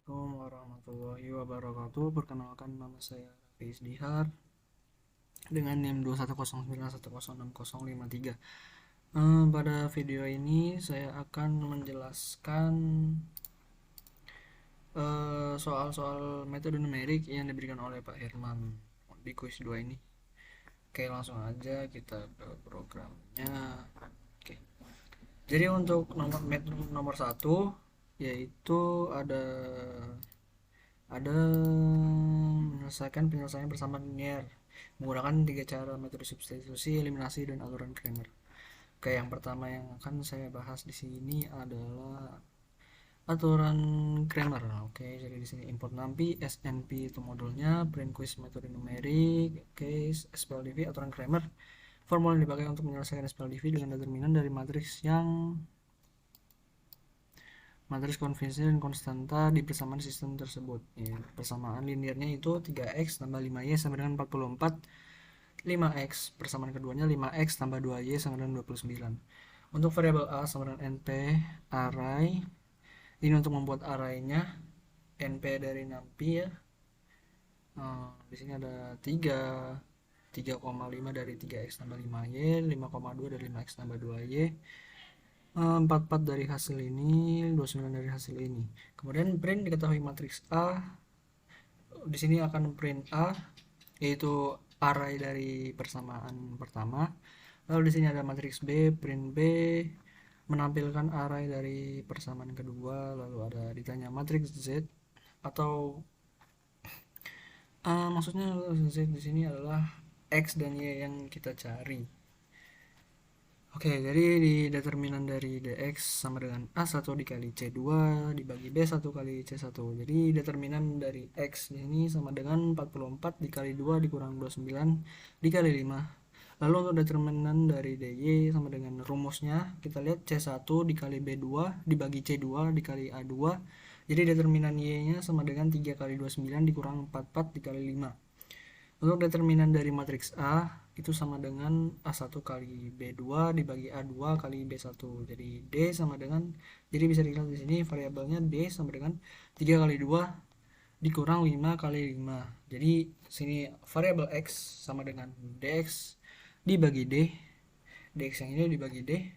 Assalamualaikum warahmatullahi wabarakatuh. Perkenalkan, nama saya Raffi Isdihar dengan NIM 21091060053. Pada video ini saya akan menjelaskan soal-soal metode numerik yang diberikan oleh Pak Herman di kuis 2 ini. Oke, langsung aja kita ke programnya. Oke. Jadi untuk metode nomor 1 yaitu ada menyelesaikan penyelesaian bersama linear menggunakan 3 cara metode substitusi, eliminasi, dan aturan Cramer. Oke, yang pertama yang akan saya bahas di sini adalah aturan Cramer. Oke, jadi di sini import NumPy, SNP itu modulnya, print quiz metode numerik, oke, SPLDV aturan Cramer. Formula yang dipakai untuk menyelesaikan SPLDV dengan determinan dari matriks konvensi dan konstanta di persamaan sistem tersebut. Ya, persamaan linearnya itu 3x tambah 5y sama dengan 44. 5x persamaan keduanya 5x tambah 2y sama dengan 29. Untuk variabel a sama dengan np array. Ini untuk membuat arraynya np dari numpy ya. Di sini ada 3,5 dari 3x tambah 5y, 5,2 dari 5x tambah 2y, 44 dari hasil ini, 29 dari hasil ini. Kemudian print diketahui matriks A. Di sini akan print A yaitu array dari persamaan pertama. Lalu di sini ada matriks B, print B menampilkan array dari persamaan kedua. Lalu ada ditanya matriks Z atau maksudnya Z di sini adalah X dan Y yang kita cari. Oke, jadi di determinan dari dx sama dengan A1 dikali C2 dibagi B1 kali C1. Jadi determinan dari X ini sama dengan 44 dikali 2 dikurang 29 dikali 5. Lalu untuk determinan dari dy sama dengan rumusnya, kita lihat C1 dikali B2 dibagi C2 dikali A2. Jadi determinan y-nya sama dengan 3 kali 29 dikurang 44 dikali 5. Untuk determinan dari matriks A itu sama dengan A1 kali B2 dibagi A2 kali B1. Jadi D sama dengan, jadi bisa dilihat di sini variabelnya D sama dengan 3 kali 2 dikurang 5 kali 5. Jadi sini variabel X sama dengan DX dibagi D. DX yang ini dibagi D.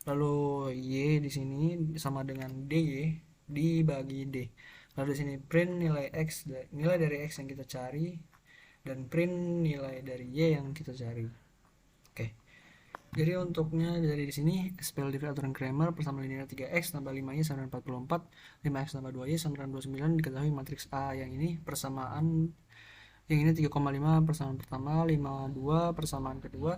Lalu Y di sini sama dengan DY dibagi D. Lalu di sini print nilai X, nilai dari X yang kita cari, dan print nilai dari Y yang kita cari. Oke. Jadi untuknya dari di sini SPLDV aturan Cramer persamaan linear 3x tambah 5y sama dengan 44, 5x tambah 2y sama dengan 29 diketahui matriks A yang ini persamaan yang ini 3,5 persamaan pertama, 52 persamaan kedua.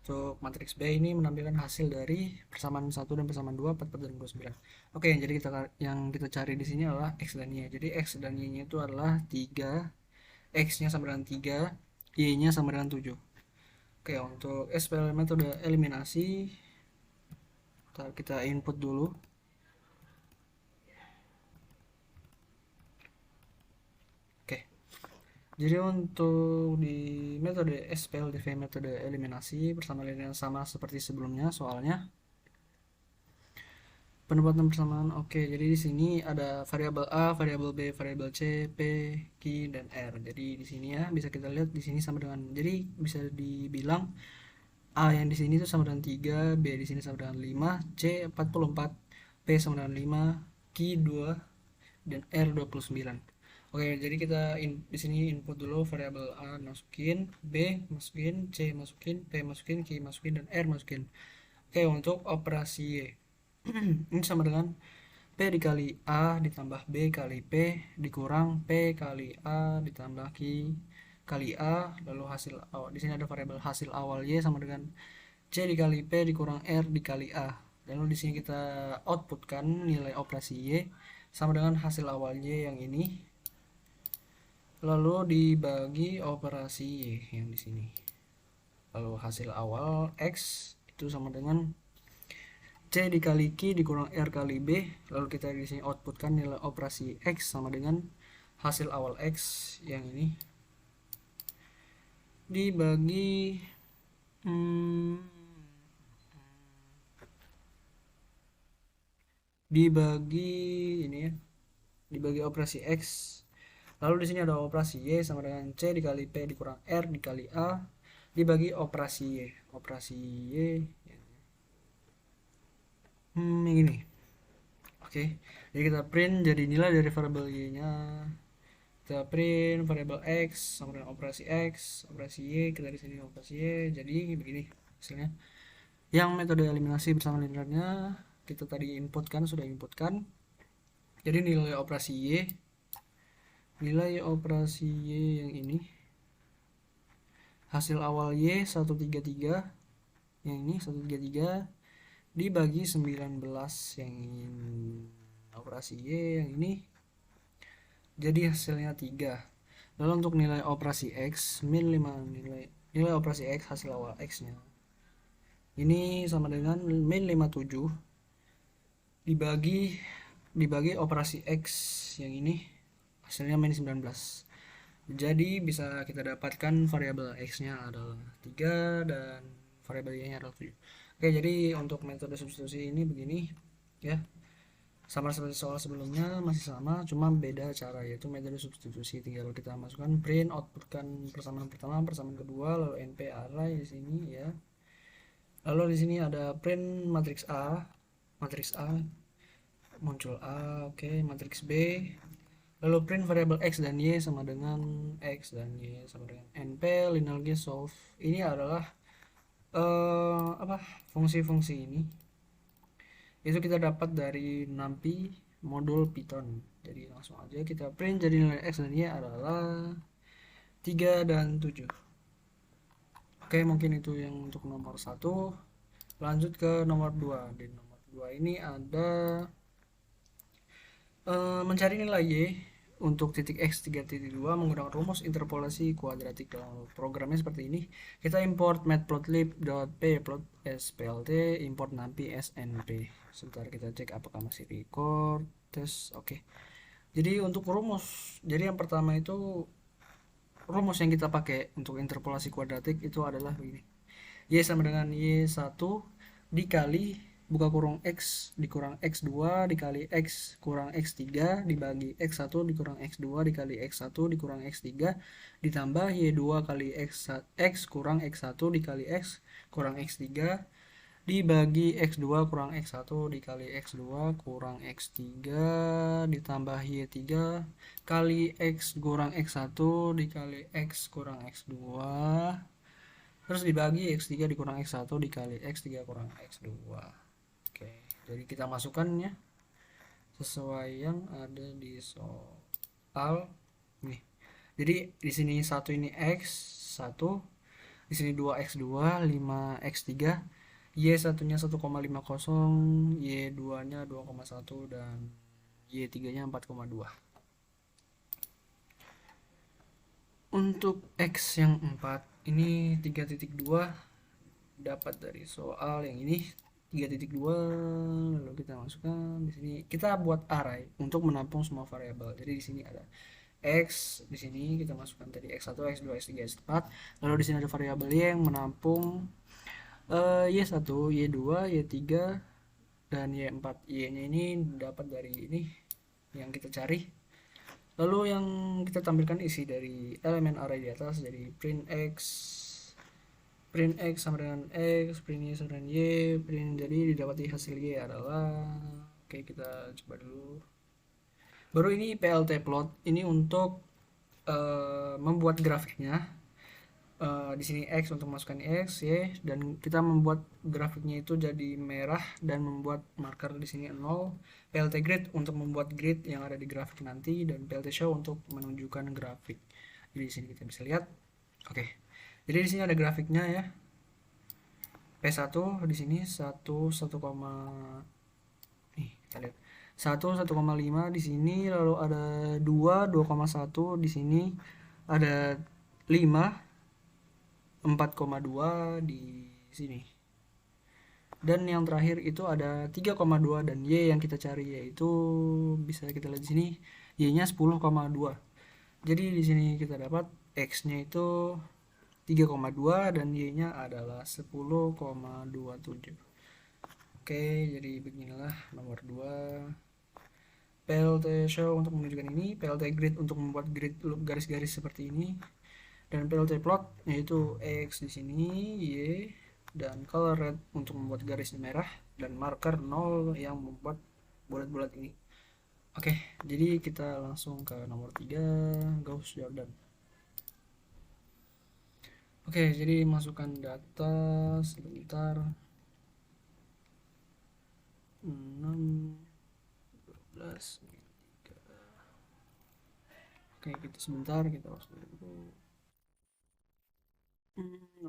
Untuk matriks B ini menampilkan hasil dari persamaan 1 dan persamaan 2, 44 dan 29. Oke, jadi yang kita cari di sini adalah X dan Y. Jadi X dan Y-nya itu adalah 3, X-nya sama dengan 3, Y-nya sama dengan 7. Oke, untuk SPL metode eliminasi, kita input dulu. Oke, jadi untuk di metode SPLDV metode eliminasi bersama linear sama seperti sebelumnya soalnya. Penempatan persamaan. Oke, jadi di sini ada variabel A, variabel B, variabel C, P, Q, dan R. Jadi di sini ya bisa kita lihat di sini sama dengan, jadi bisa dibilang A yang di sini itu sama dengan 3, B di sini sama dengan 5, C 44, P sama dengan 5, Q 2, dan R 29. Oke, jadi kita di sini input dulu variabel A masukin, B masukin, C masukin, P masukin, Q masukin, dan R masukin. Oke, untuk operasi Y ini sama dengan P dikali A ditambah B kali P dikurang P kali A ditambah Q kali A. Lalu hasil awal, di sini ada variabel hasil awal Y sama dengan C dikali P dikurang R dikali A. Lalu di sini kita outputkan nilai operasi Y sama dengan hasil awal Y yang ini. Lalu dibagi operasi Y yang di sini. Lalu hasil awal X itu sama dengan C dikali Q dikurang R kali B. Lalu kita di sini outputkan nilai operasi X sama dengan hasil awal X yang ini dibagi dibagi ini ya, dibagi operasi X. Lalu di sini ada operasi Y sama dengan C dikali P dikurang R dikali A dibagi operasi Y. Operasi Y yang ini. Oke, jadi kita print jadi nilai dari variabel Y-nya. Kita print variabel X sama dengan operasi X, operasi Y, kita di sini operasi Y. Jadi begini hasilnya. Yang metode eliminasi bersama linearnya kita tadi inputkan, sudah inputkan. Jadi nilai operasi Y yang ini, hasil awal Y 133, yang ini 133 dibagi 19 yang ini, operasi Y yang ini, jadi hasilnya 3. Lalu untuk nilai operasi X min 5, nilai operasi X hasil awal X nya ini sama dengan min 57 dibagi operasi X yang ini, hasilnya min 19. Jadi bisa kita dapatkan variabel X nya adalah 3 dan variabel Y nya adalah 7. Oke, jadi untuk metode substitusi ini begini ya, sama seperti soal sebelumnya, masih sama, cuma beda cara, yaitu metode substitusi. Tinggal kita masukkan print, outputkan persamaan pertama, persamaan kedua, lalu np array di sini ya. Lalu di sini ada print matriks A muncul A, oke, matriks B. Lalu print variabel X dan Y sama dengan X dan Y sama dengan np linearly solve. Ini adalah fungsi-fungsi ini itu kita dapat dari NumPy modul Python. Jadi langsung aja kita print jadi nilai X dan Y adalah 3 dan 7. Oke, mungkin itu yang untuk nomor 1. Lanjut ke nomor 2. Di nomor 2 ini ada mencari nilai Y untuk titik X 3.2 menggunakan rumus interpolasi kuadratik. Dalam programnya seperti ini. Kita import matplotlib.plotsPlt, import numpy snp. Sebentar kita cek apakah masih record. Tes, oke. Jadi untuk rumus, jadi yang pertama itu rumus yang kita pakai untuk interpolasi kuadratik itu adalah begini. Y sama dengan Y1 dikali buka kurung X dikurang X2 dikali X kurang X3 dibagi X1 dikurang X2 dikali X1 dikurang X3 ditambah Y2 kali X kurang X1 dikali X kurang X3 dibagi X2 kurang X1 dikali X2 kurang X3 ditambah Y3 kali X kurang X1 dikali X kurang X2 terus dibagi X3 dikurang X1 dikali X3 kurang X2. Oke, jadi kita masukkannya sesuai yang ada di soal nih. Jadi di sini 1 ini X1, di sini 2X2, 5X3, Y1-nya 1,50, Y2-nya 2,1 dan Y3-nya 4,2. Untuk X yang 4 ini 3.2 dapat dari soal yang ini 3.2, lalu kita masukkan di sini, kita buat array untuk menampung semua variabel. Jadi di sini ada X, di sini kita masukkan tadi X1, X2, X3, X4. Lalu di sini ada variabel Y yang menampung Y1, Y2, Y3 dan Y4. Y-nya ini dapat dari ini yang kita cari. Lalu yang kita tampilkan isi dari elemen array di atas, jadi print X sama dengan X, print Y sama dengan Y, print, jadi didapati hasil Y adalah, oke kita coba dulu. Baru ini PLT plot, ini untuk membuat grafiknya. Di sini X untuk masukkan X, Y, dan kita membuat grafiknya itu jadi merah dan membuat marker di sini 0. PLT grid untuk membuat grid yang ada di grafik nanti, dan PLT show untuk menunjukkan grafik. Jadi di sini kita bisa lihat. Oke. Jadi di sini ada grafiknya ya. P1 di sini 1 nih kita lihat. 1,5 di sini, lalu ada 2,1 di sini, ada 5, 4,2 di sini. Dan yang terakhir itu ada 3,2 dan Y yang kita cari yaitu bisa kita lihat di sini Y-nya 10,2. Jadi di sini kita dapat X-nya itu 3,2 dan Y-nya adalah 10,27. Oke, jadi beginilah nomor 2. PLT show untuk menunjukkan ini, PLT grid untuk membuat grid garis-garis seperti ini, dan PLT plot yaitu X di sini, Y, dan color red untuk membuat garis merah, dan marker 0 yang membuat bulat-bulat ini. Oke, jadi kita langsung ke nomor 3, Gauss Jordan. Oke, jadi masukkan data sebentar. 6 12 3. Oke, kita sebentar, kita harus dulu.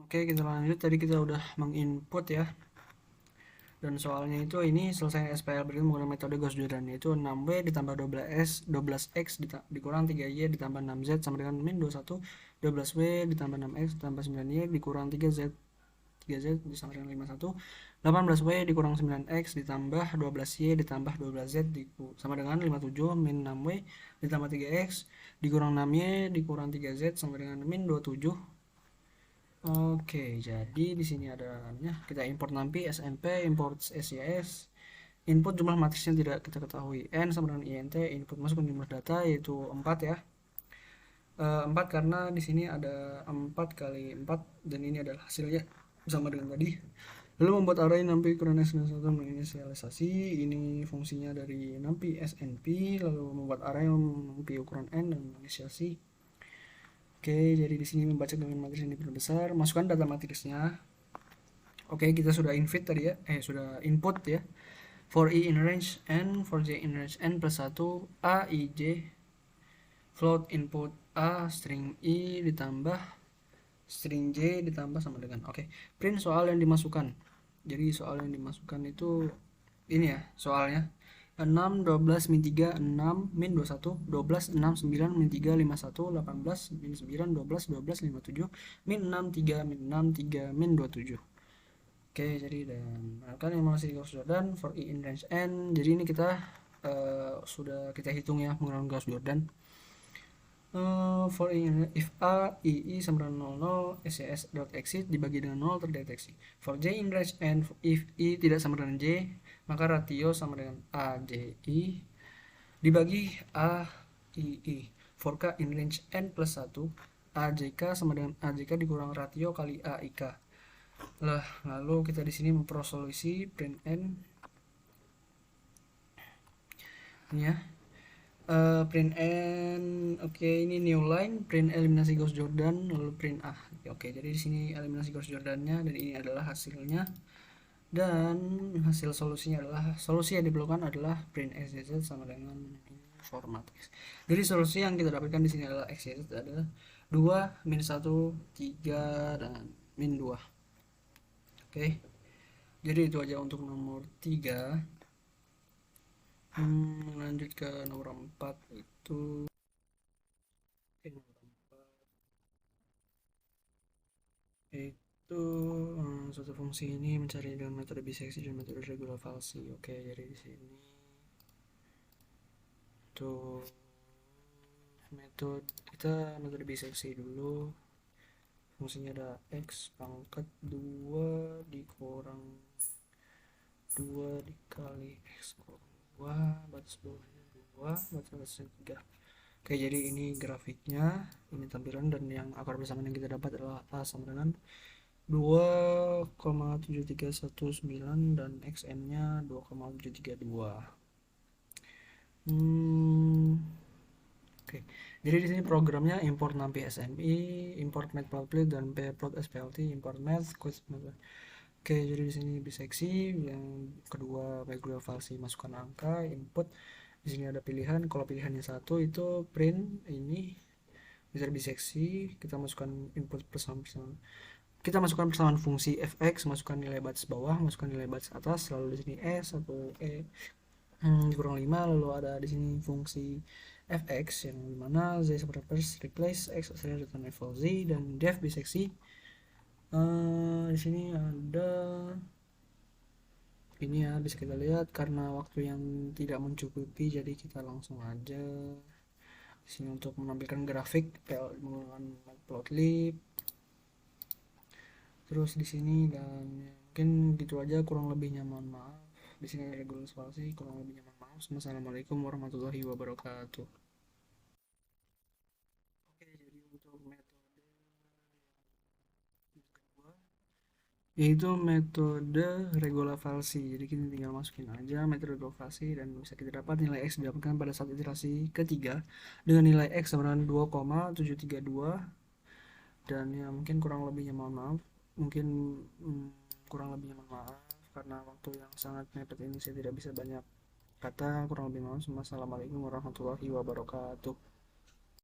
Oke, kita lanjut. Tadi kita udah menginput ya, dan soalnya itu ini selesai SPL berarti menggunakan metode Gauss Jordan, yaitu 6W ditambah 12X dikurang 3Y ditambah 6Z sama dengan min 21, 12W ditambah 6X ditambah 9Y dikurang 3Z sama dengan 51, 18W dikurang 9X ditambah 12Y ditambah 12Z sama dengan 57, min 6W ditambah 3X dikurang 6Y dikurang 3Z sama dengan min 27. Oke, jadi di sini ada kita import NumPy, SMP, import SYS, input jumlah matrisnya tidak kita ketahui, n sama dengan int, input masukkan jumlah data yaitu 4 ya. 4 karena di sini ada 4 kali 4 dan ini adalah hasilnya sama dengan tadi. Lalu membuat array NumPy ukuran S1 menginisialisasi, ini fungsinya dari NumPy SNP, lalu membuat array NumPy ukuran n dan menginisialisasi. Oke, jadi di sini membaca dengan matris yang diperbesar, masukkan data matrisnya. Oke, kita sudah invite tadi ya, sudah input ya. For i in range n, for j in range n plus 1, a i j, float input a string i ditambah string j ditambah sama dengan print soal yang dimasukkan. Jadi soal yang dimasukkan itu ini ya soalnya, 6, 12, min 3, 6, min 21, 12, 6, 9, min 3, 51, 18, min 9, 12, 12, 57, min 6, 3, min 6, 3, min 27. Oke, jadi dan akan yang masih Gauss Jordan for i in range n. Jadi ini kita sudah kita hitung ya menggunakan Gauss Jordan. For if a i sama dengan 00, sys.exit dibagi dengan 0 terdeteksi. For j in range n, if i tidak sama dengan j, maka ratio sama dengan a j i dibagi a i i. For k in range n plus 1, a j k sama dengan a j k dikurang ratio kali a i k. Lalu kita di sini mempersolusi print n ini ya. Print n, ini new line, print eliminasi Gauss Jordan, lalu print a. Jadi di sini eliminasi Gauss Jordannya dan ini adalah hasilnya, dan hasil solusinya adalah solusi yang diperlukan adalah print xyz sama dengan format x. Jadi solusi yang kita dapatkan di sini adalah xyz adalah 2, min 1, 3 dan min 2. Jadi itu aja untuk nomor 3. Lanjut ke nomor 4 itu suatu fungsi ini mencari dengan metode biseksi dan metode regular falsi. Jadi di sini untuk metode biseksi dulu, fungsinya ada x pangkat 2 dikurang 2 dikali x kurang 2 batas bawahnya 2 batasnya 3. Jadi ini grafiknya, ini tampilan, dan yang akar persamaan yang kita dapat adalah a sama dengan 2,7319 dan xn nya 2,732. Jadi di sini programnya import NumPy SMI, import matplotlib dan pplot SPLT, import math, jadi di sini biseksi, yang kedua regular falsi masukkan angka, input. Di sini ada pilihan, kalau pilihannya 1 itu print ini bisa biseksi, kita masukkan input persamaan. Kita masukkan persamaan fungsi fx, masukkan nilai batas bawah, masukkan nilai batas atas, lalu di sini s atau e dikurang 5, lalu ada di sini fungsi fx yang dimana z replace x return level z dan def biseksi. Di sini ada ini ya, bisa kita lihat karena waktu yang tidak mencukupi, jadi kita langsung aja di sini untuk menampilkan grafik menggunakan matplotlib. Terus di sini, dan mungkin gitu aja kurang lebihnya, mohon maaf. Di sini ada regular falsi, kurang lebihnya mohon maaf. maaf. Wassalamualaikum warahmatullahi wabarakatuh. Oke, jadi untuk metode yang kedua yaitu metode regulavalsi. Jadi kita tinggal masukin aja metode regulavalsi dan bisa kita dapat nilai X didapatkan pada saat iterasi ketiga dengan nilai X sama dengan 2,732, dan ya mungkin kurang lebihnya mohon maaf. Mungkin hmm, kurang lebihnya mohon maaf karena waktu yang sangat mepet ini saya tidak bisa banyak kata. Kurang lebih mohon. Wassalamualaikum warahmatullahi wabarakatuh.